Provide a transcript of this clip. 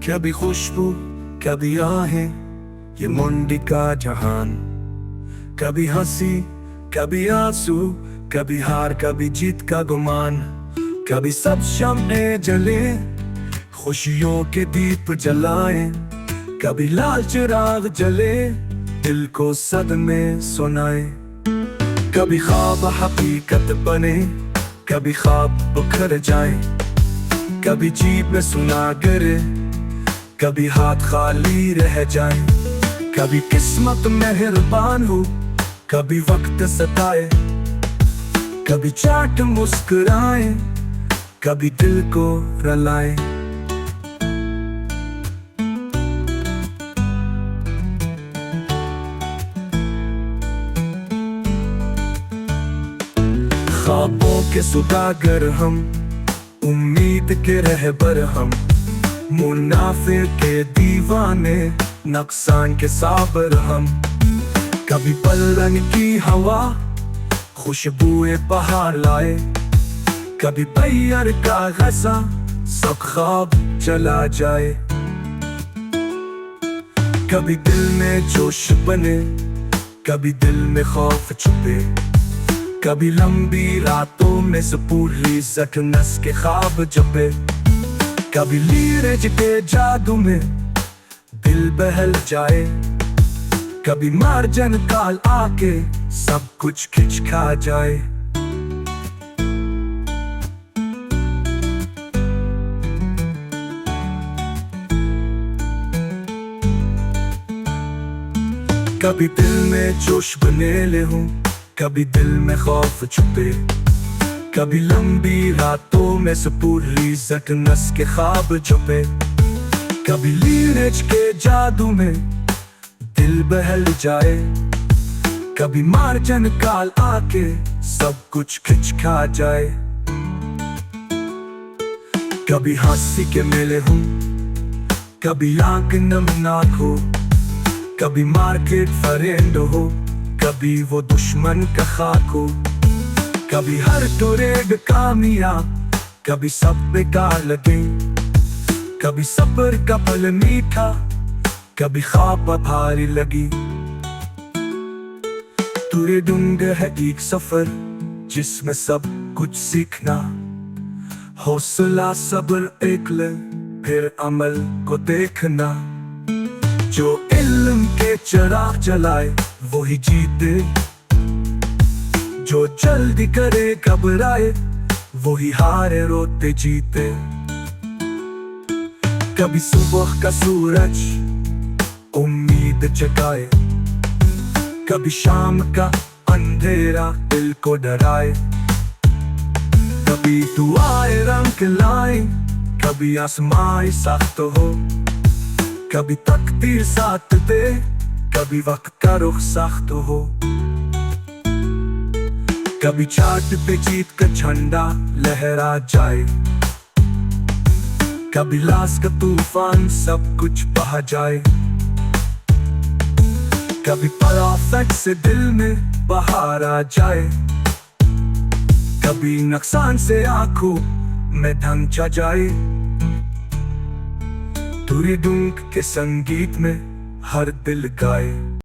कभी खुशबू कभी आहें, ये मुंडी का जहान। कभी हंसी कभी आंसू, कभी हार कभी जीत का गुमान। कभी सब शम्मे जले, खुशियों के दीप जलाएं। कभी लाल चिराग जले, दिल को सदमे सुनाए। कभी ख्वाब हकीकत बने, कभी ख्वाब बिखर जाए। कभी जीप में सुना गिरे, कभी हाथ खाली रह जाए। कभी किस्मत मेहरबान हो, कभी वक्त सताए। कभी चाट मुस्कुराए, कभी दिल को रुलाए। ख्वाबों के सुदागर हम, उम्मीद के रहबर हम। मुनाफिर के दीवाने, नुकसान के साबर हम। कभी पलन की हवा, खुशबुएं बहार लाए। कभी बैर का गसा, सब ख्वाब चला जाए। कभी दिल में जोश बने, कभी दिल में खौफ छुपे। कभी लंबी रातों में पूरी जटनस के ख्वाब जपे। कभी लीरज के जादू में दिल बहल जाए। कभी मार्जन काल आके सब कुछ खिंच खा जाए। कभी दिल में जोश बने ले हूँ, कभी दिल में खौफ छुपे। कभी लंबी रातों में पूरी जटनस के ख्वाब छुपे। कभी लीरज के जादू में दिल बहल जाए। कभी मार्जन काल आके सब कुछ खिंच खा जाए। कभी हंसी के मेले हूँ, कभी आंख नमनाक हो। कभी मार्केट फ्रेंड हो, कभी वो दुश्मन का खाक हो। कभी हर टोरेग कामयाब, कभी सब बेकार लगे। कभी सब्र का फल मीठा, कभी ख्वाब भारी लगी। तुरे डूंग है एक सफर, जिसमें सब कुछ सीखना। हौसला सब्र एकल, फिर अमल को देखना। जो इल्म के चिराग जलाए वही जीते। जो जल्दी करे घबराए, वही हारे रोते जीते। कभी सुबह का सूरज उम्मीद जगाए। कभी शाम का अंधेरा दिल को डराए। कभी दुआएं रंग लाए, कभी आसमां सख्त हो। कभी तकदीर साथ दे, कभी वक्त का रुख सख्त हो। कभी चाट पे जीत का झंडा लहरा जाए। कभी लाश का तूफान सब कुछ बहा जाए। कभी पराफेक्ट से दिल में बहार आ जाए। कभी नुकसान से आंखों में ढंग छा जाए। तुरी डूंग के संगीत में हर दिल गाए।